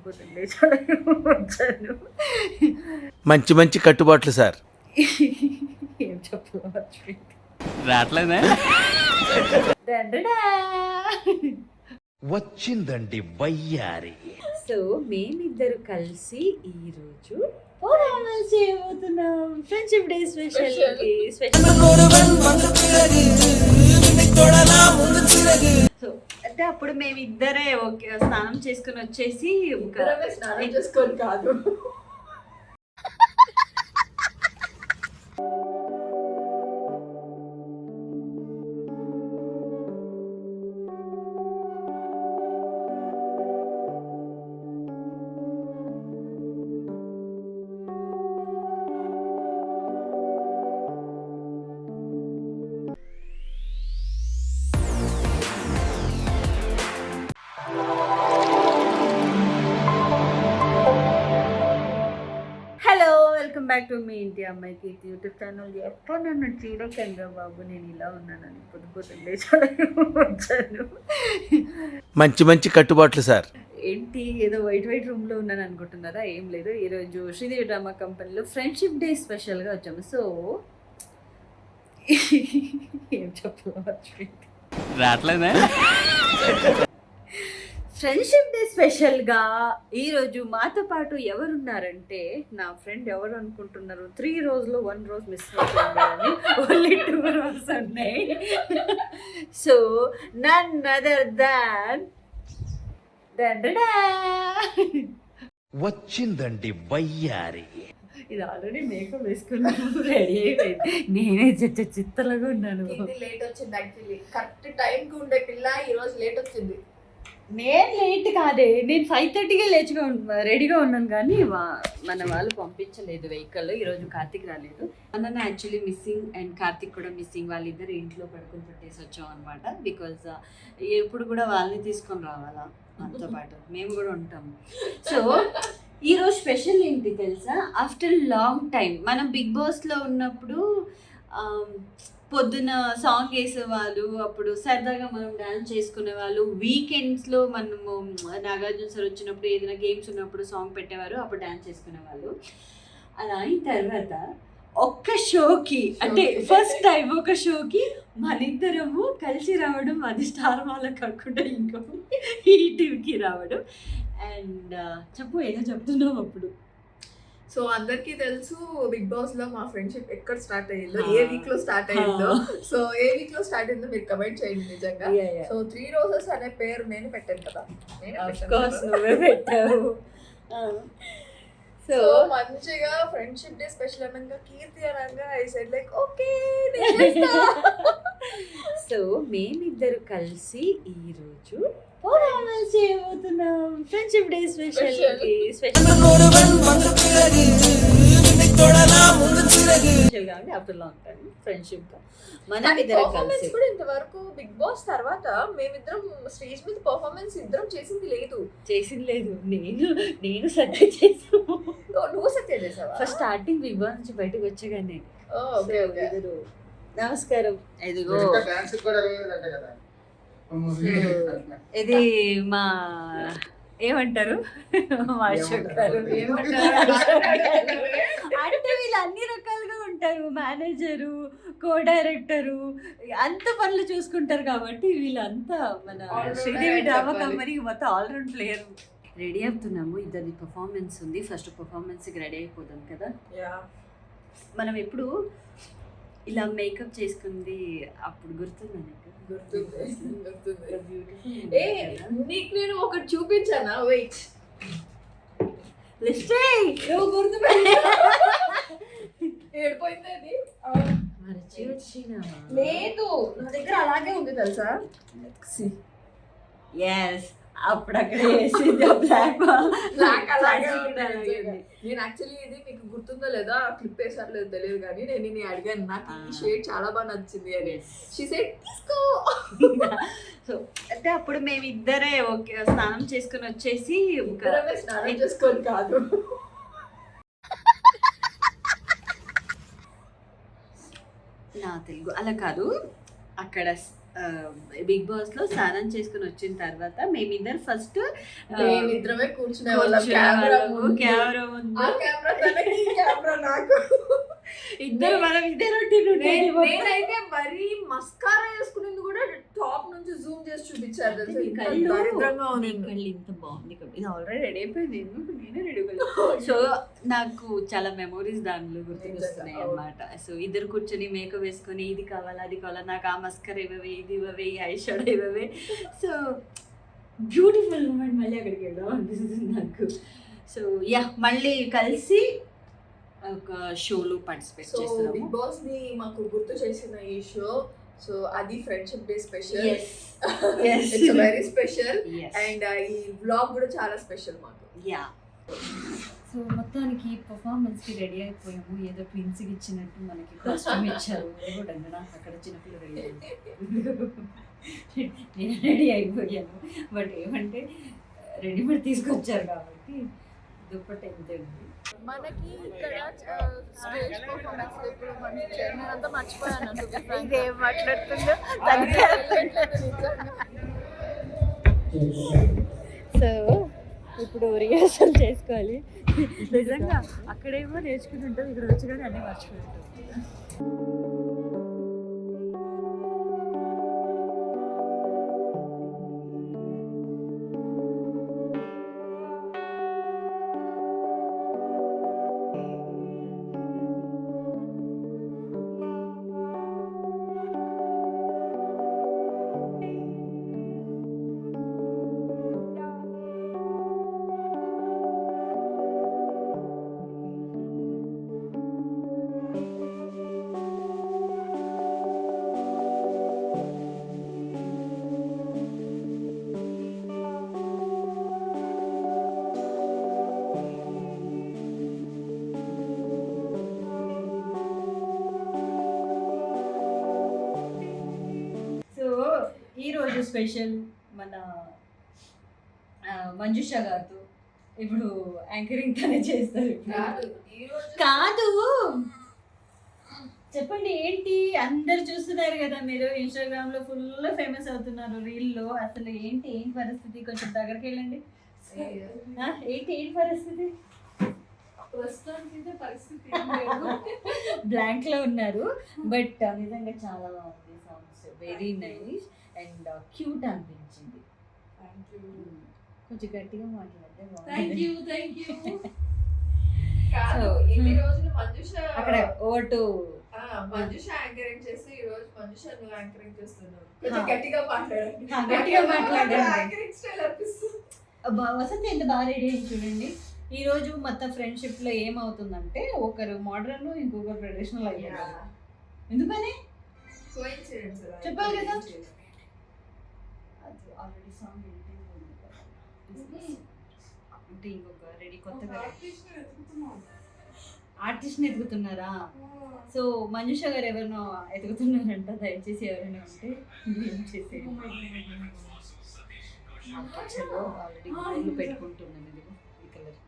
పొద్దున్నే చాలా వచ్చాను. మంచి మంచి కట్టుబాట్లు సార్. ఏం చెప్పాలో మర్చిపోయింది. రావట్లేదా? డండడా. వచ్చిందండి వయ్యారి. సో మేమిద్దరు కలిసి ఈరోజు పర్ఫార్మెన్స్ చేయబోతున్నాం. ఫ్రెండ్షిప్ డే స్పెషల్ సో అంటే అప్పుడు మేమిద్దరే ఓకే స్నానం చేసుకుని వచ్చేసి స్నానం చేసుకొని కాదు, బ్యాక్ టు మీ ఇంటి అమ్మాయికి యూట్యూబ్ ఛానల్. ఎప్పుడు నన్ను చూడకంగా బాబు, నేను ఇలా ఉన్నానని పొద్దున్నే చాలా వచ్చాను. మంచి మంచి కట్టుబాట్లు సార్. ఏంటి ఏదో వైట్ రూమ్లో ఉన్నాను అనుకుంటున్నారా? ఏం లేదు, ఈరోజు శ్రీదేవి డ్రామా కంపెనీలో ఫ్రెండ్షిప్ డే స్పెషల్గా వచ్చాము. సో ఏం చెప్పాలో మర్చిపోయింది. రావట్లేదా? ఫ్రెండ్షిప్ డే స్పెషల్గా ఈరోజు మాతో పాటు ఎవరున్నారంటే, నా ఫ్రెండ్ ఎవరు అనుకుంటున్నారు? 3 రోజులో 1 రోజు మిస్ అవుతుంది అని ఓన్లీ 2 రోజు ఉన్నాయి. సో నన్ అదర్ దాన్ వచ్చిందండి వయ్యారి. ఇది ఆల్రెడీ మేకప్ వేసుకున్నాను, రెడీ అయిపోయింది. నేనే చిత్తలాగా ఉన్నాను. ఇది లేట్ వచ్చింది యాక్చువల్లీ. కరెక్ట్ టైంకి ఉండే పిల్ల ఈ రోజు లేట్ వచ్చింది. నేను లేట్ కాదే, నేను 5:30కే లేచిగా రెడీగా ఉన్నాను, కానీ మన వాళ్ళు పంపించలేదు వెహికల్. ఈరోజు కార్తిక్ రాలేదు. అన్న యాక్చువల్లీ మిస్సింగ్ అండ్ కార్తిక్ కూడా మిస్సింగ్. వాళ్ళిద్దరు ఇంట్లో పడుకొని పెట్టేసి వచ్చాం అనమాట. బికాజ్ ఎప్పుడు కూడా వాళ్ళని తీసుకొని రావాలా, మనతో పాటు మేము కూడా ఉంటాము. సో ఈరోజు స్పెషల్ ఏంటి తెలుసా? ఆఫ్టర్ లాంగ్ టైం మనం బిగ్ బాస్లో ఉన్నప్పుడు పొద్దున సాంగ్ వేసేవాళ్ళు, అప్పుడు సరదాగా మనం డ్యాన్స్ చేసుకునే వాళ్ళు. వీకెండ్స్లో మనము నాగార్జున సార్ వచ్చినప్పుడు ఏదైనా గేమ్స్ ఉన్నప్పుడు సాంగ్ పెట్టేవారు, అప్పుడు డ్యాన్స్ చేసుకునేవాళ్ళు. అలా అయిన తర్వాత ఒక్క షోకి, అంటే ఫస్ట్ టైం ఒక షోకి మన ఇద్దరము కలిసి రావడం, అది స్టార్ మాల కాకుండా ఇంకో ఈ టీవీకి రావడం. అండ్ చెప్పు, ఏదో చెప్తున్నావు అప్పుడు. సో అందరికీ తెలుసు బిగ్ బాస్ లో మా ఫ్రెండ్షిప్ ఎక్కడ స్టార్ట్ అయ్యిందో, ఏ వీక్ లో స్టార్ట్ అయ్యిందో. సో ఏ వీక్ లో స్టార్ట్ అయిందో మీరు కమెంట్ చేయండి నిజంగా. సో 3 రోజెస్ అనే పేరు నేను పెట్టాను కదా, నువ్వే పెట్టావు. సో మంచిగా ఫ్రెండ్షిప్ డే స్పెషల్ అనగా కీర్తి అనగా I said like okay. So మేమిద్దరు కలిసి ఈరోజు పర్ఫార్మెన్స్ చేయబోతున్నాం. Friendship day special after long time friendship మనం ఇద్దరం కలిసి కూడా ఇంతవరకు బిగ్ బాస్ తర్వాత మేమిద్దరం స్టేజ్ మీద పర్ఫార్మెన్స్ ఇద్దరం చేసింది లేదు. నేను సత్య చేసాను. నువ్వు సత్య చేసావా? ఫస్ట్ స్టార్టింగ్ బిగ్ బాస్ నుంచి బయటకు వచ్చాగానే. నమస్కారం. ఇదిగో ఇది మా ఏమంటారు అంటే వీళ్ళు అన్ని రకాలుగా ఉంటారు. మేనేజరు, కో డైరెక్టరు, అంత పనులు చూసుకుంటారు. కాబట్టి వీళ్ళంతా మన శ్రీదేవి డ్రామా కంపెనీకి మొత్తం ఆల్రౌండ్ ప్లేయర్. రెడీ అవుతున్నాము, ఇద్దరి పర్ఫార్మెన్స్ ఉంది. ఫస్ట్ పర్ఫార్మెన్స్కి రెడీ అయిపోతాం కదా. మనం ఎప్పుడు ఇలా మేకప్ చేసుకుంది అప్పుడు గుర్తుందా నీకు? నీకు నేను ఒకటి చూపించానా? వెయిట్, నువ్వు గుర్తుపోయింది. ఏడిపోయింది అది, మరచి వచ్చినా? లేదు, నా దగ్గర అలాగే ఉంది తెలుసా. ఎస్, అప్పుడు అక్కడ వేసింది బ్లాక్ అలాగే ఉంది. నేను యాక్చువల్లీ ఇది మీకు గుర్తుందో లేదా, క్లిప్ వేసారు లేదు తెలియదు, కానీ నేను నీ అడిగాను నాకు ఈ షేడ్ చాలా బాగా నచ్చింది అని. షీ సెడ్ తీసుకో. సో అంటే అప్పుడు మేమిద్దరే ఓకే స్నానం చేసుకుని వచ్చేసి స్నానం చేసుకొని కాదు, నా తెలుగు అలా కాదు, అక్కడ బిగ్ బాస్ లో స్నానం చేసుకుని వచ్చిన తర్వాత మేమిద్దరు ఫస్ట్ మేమిద్దరమే కూర్చునే వాళ్ళం కెమెరా ముందు నాకు ఇద్దరు మనం ఇదే నేనైతే మరీ మస్కారా వేసుకునేది కూడా టాప్ నుంచి జూమ్ చేసి చూపించారు తెలుసా, ఇంత దరిద్రంగా ఉంది. కళ్ళు ఇంత బాగుంది ఇది ఆల్రెడీ రెడీ అయిపోయింది నేనే రెడీ సో నాకు చాలా మెమోరీస్ దానిలో గుర్తుకొస్తున్నాయి అన్నమాట. సో ఇద్దరు కూర్చొని మేకప్ వేసుకొని ఇది కావాలా అది కావాలా, నాకు ఆ మస్కర్ ఇవ్వవే ఇది ఇవ్వవే ఈ ఐ షాడో ఇవ్వవే. సో బ్యూటిఫుల్ మూమెంట్, మళ్ళీ అక్కడికి వెళ్దాం అనిపిస్తుంది నాకు. సో యా మళ్ళీ కలిసి ఒక షోలో పార్టిసిపేట్ చేస్తున్నాము. బిగ్ బాస్ ని మాకు గుర్తు చేసిన ఈ షో, సో అది friendship day special, it's very special. And ఈ వ్లాగ్ కూడా చాలా స్పెషల్ మాకు. యా సో మొత్తానికి పర్ఫార్మెన్స్కి రెడీ అయిపోయాము. ఏదో ట్విన్స్కి ఇచ్చినట్టు మనకి కాస్ట్యూమ్ ఇచ్చారు. అక్కడ చిన్నపిల్ల రెడీ నేను రెడీ అయిపోయాను. బట్ ఏమంటే రెడీమేడ్ తీసుకొచ్చారు కాబట్టి దుప్పటి ఎంత ఉంది. మనకి ఇక్కడ స్టేజ్ పర్ఫార్మెన్స్ ఇప్పుడు మన చైర్మన్ అంతా మర్చిపోయాను. ఇదేం మాట్లాడుతుందో సో ఇప్పుడు రిహార్సల్ చేసుకోవాలి. నిజంగా అక్కడేమో నేర్చుకుని ఉంటాం, ఇక్కడ వచ్చి కానీ అన్నీ మర్చిపోయి ఉంటాం. ఈరోజు స్పెషల్ మన మంజుష గారు ఇప్పుడు యాంకరింగ్ తనే చేస్తారు. కాదు చెప్పండి ఏంటి, అందరు చూస్తున్నారు కదా మీరు, ఇన్స్టాగ్రామ్ లో ఫుల్ ఫేమస్ అవుతున్నారు రీల్లో. అసలు ఏంటి పరిస్థితి, కొంచెం దగ్గరికి వెళ్ళండి. ఏంటి పరిస్థితి? బ్లాంక్ లో ఉన్నారు, బట్ నిజంగా చాలా బాగుంది. Songs very nice and cute అనిపించింది. కొంచెం గట్టిగా మాట్లాడితే అక్కడ ఓటు మంజుష యాంకరింగ్ చేస్తే ఈ రోజు మంజుష నువ్వు యాంకరింగ్ చేస్తున్నావు. గట్టిగా మాట్లాడండి. వసంత ఎంత బాగా రెడీ అయింది చూడండి. ఈ రోజు మొత్తం ఫ్రెండ్షిప్ లో ఏమవుతుందంటే ఒకరు మోడర్న్ ఇంకొకరు ట్రెడిషనల్ అయ్యారు. ఎందుకని చెప్పాలి కదా. అది ఆల్రెడీ సాంగ్ అంటే ఇంకొక రెడీ కొత్తగా ఆర్టిస్ట్ని ఎదుగుతున్నారా? సో మంజుష గారు ఎవరినో ఎదుగుతున్నారంట. దయచేసి ఎవరైనా ఉంటే ఏం చేసేది. ఆల్రెడీ పెట్టుకుంటున్నాను ఇదిగో ఈ కలర్.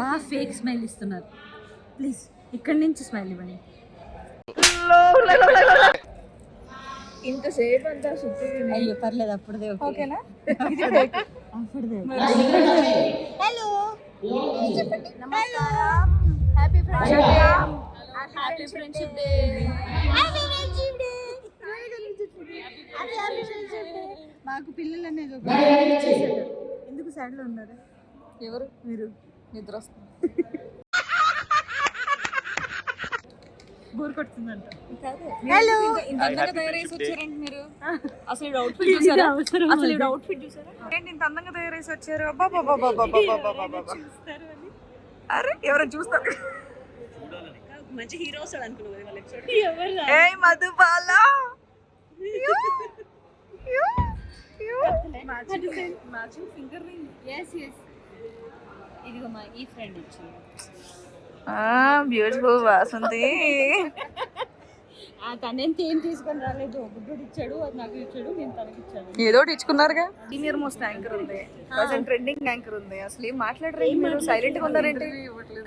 బాగా ఫేక్ స్మైల్ ఇస్తున్నారు. ప్లీజ్ ఇక్కడి నుంచి స్మైల్ ఇవ్వండి. ఇంతసేపు అంతా సుత్తి అయ్యో పర్లేదు, అప్పుడుదే ఓకేనా? అప్పుడుదే. హలో చెప్పండి. నమస్కారం. Happy friendship day. Happy friendship day. Happy friendship day. Happy friendship day. మాకు పిల్లలు అనేది ఒక ఎందుకు సైడ్ లో ఉన్నారు? ఎవరు? మీరు. నిద్ర వస్తుంది. బోర్ కొడుతుందంట. హలో. ఇంత అందంగా తయారైసి వచ్చారండి మీరు. అసలు ఈ అవుట్ఫిట్ చూసారా? అసలు ఈ అవుట్ఫిట్ చూసారా? ఏంటి ఇంత అందంగా తయారైసి వచ్చారు? అరే ఎవరైనా చూస్తారు? మంచి హీరో వస్తాడు అనుకున్నాను. ఏయ్ Madhubala. Matching finger ring. yes ఇదిగో మా ఈ ఫ్రెండ్ ఇచ్చింది. బ్యూటిఫుల్ వాసంతి. తనంత ఏం తీసుకొని రాలేదు. గుడ్డు ఇచ్చాడు, అది నాకు ఇచ్చాడు, నేను తనకి ఇచ్చాను. ఏదో ఇచ్చుకున్నారుగా. సీనియర్ మోస్ట్ యాంకర్ ఉంది, ప్రజెంట్ ట్రెండింగ్ యాంకర్ ఉంది. అసలు ఏం మాట్లాడరేంటి మీరు? సైలెంట్ గా ఉన్నారేంటి?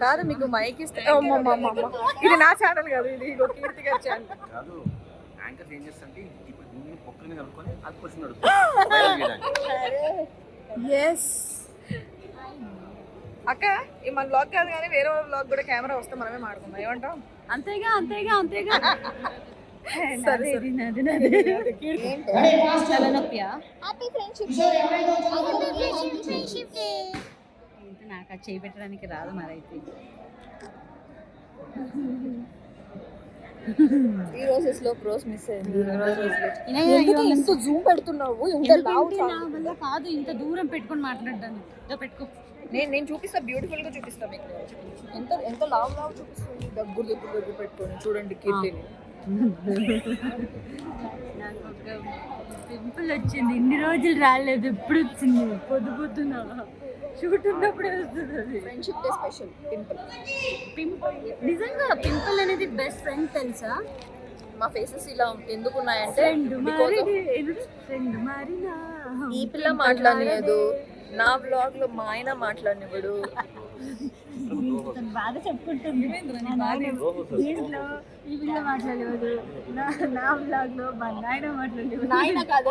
కాదు మీకు మైక్ ఇస్తే ఇది నా ఛానల్ కాదు, ఇది ఇగో కీర్తి గారి ఛానల్. కాదు యాంకర్స్ ఏం చేస్తారంటే ఇప్పుడు దీన్ని పొక్కని కలుపుకొని అది క్వశ్చన్ అడుగుతారు. ఎస్ అక్క, ఈ మన బ్లాగ్ కాదు కానీ వేరే వాళ్ళ బ్లాగ్ కూడా కెమెరా వస్తే మనమే మాడుకుందాం. ఏమంటాం? అంతేగా. సరే తలనొప్పియా? నాకు అది చేయి పెట్టడానికి రాదు మరైతే. ఈ రోజెస్ లో ప్రోస్ మిస్ అయింది. ఇంత జూమ్ పెడుతున్నావు, ఇంత లావు కాదు, ఇంత దూరం పెట్టుకొని మాట్లాడడానికి. పెట్టుకో, నేను చూపిస్తా, బ్యూటిఫుల్ గా చూపిస్తా మీకు. ఎంత ఎంత లావు చూపిస్తుంది. దగ్గర పెట్టుకొని చూడండి కీర్తిని. నాకు ఒక పింపుల్ వచ్చింది, ఇన్ని రోజులు రాలేదు. ఎప్పుడు వచ్చింది? పొద్దున షూట్ ఉన్నప్పుడే వస్తుంది అది. Friendship day special pimple. నిజంగా పింపుల్ అనేది బెస్ట్ ఫ్రెండ్ తెలుసా? మా ఫేసెస్ ఇలా ఎందుకు ఉన్నాయంటే ఫ్రెండ్ మారినా ఈ పిల్ల మాట్లాడలేదు, నా బ్లాగ్ లో మా ఆయన మాట్లాడినప్పుడు బాగా చెప్పుకుంటుంది. దీంట్లో ఈ పిల్ల మాట్లాడలేదు, నా బ్లాగ్ లో మా నాయన మాట్లాడలేదు. నాయన కాదు,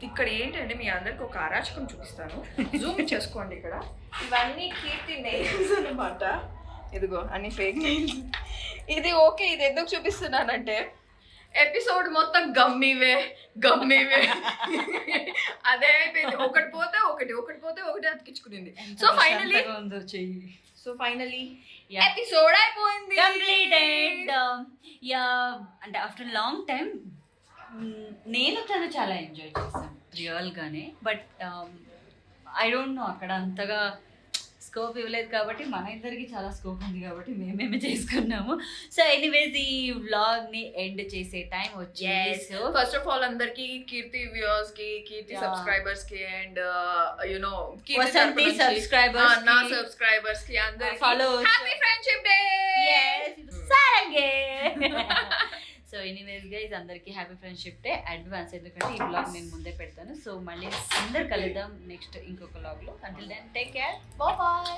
ఇక్కడ ఏంటంటే మీ అందరికి ఒక అరాచకం చూపిస్తాను. జూమ్ చేసుకోండి. ఇక్కడ ఇవన్నీ కీర్తి నెయిల్స్ అన్నమాట. ఇదిగో అన్ని ఫేక్ నెయిల్స్. ఇది ఓకే, ఇది ఎందుకు చూపిస్తున్నానంటే ఎపిసోడ్ మొత్తం గమ్మీవే అదే అయిపోయింది. ఒకటి పోతే ఒకటి అతికించుకునింది. సో ఫైనలీ ఎపిసోడ్ అయిపోయింది, కంప్లీటెడ్. అంటే ఆఫ్టర్ లాంగ్ టైం నేను తను చాలా ఎంజాయ్ చేశాను రియల్గానే. బట్ ఐ డోంట్ నో, అక్కడ అంతగా స్కోప్ ఇవ్వలేదు కాబట్టి మన ఇద్దరికి చాలా స్కోప్ ఉంది కాబట్టి మేమేమే చేసుకున్నాము. సో ఎనీవేస్ ఈ వ్లాగ్ని ఎండ్ చేసే టైం వచ్చేది. సో ఫస్ట్ ఆఫ్ ఆల్ అందరికి కీర్తి వ్యూవర్స్ కి, కీర్తి సబ్స్క్రైబర్స్ కి అండ్ యునో వసంతి సబ్స్క్రైబర్స్, నా సబ్స్క్రైబర్స్ కి అందరికి ఫాలోవర్స్, హ్యాపీ ఫ్రెండ్షిప్ డే. సారంగే. సో ఎనీవేస్ గైస్, అందరికీ హ్యాపీ ఫ్రెండ్షిప్ డే అడ్వాన్స్. ఎందుకంటే ఈ బ్లాగ్ నేను ముందే పెడతాను. సో మళ్ళీ అందరు కలుద్దాం నెక్స్ట్ ఇంకొక బ్లాగ్లో. Until then take care, bye bye.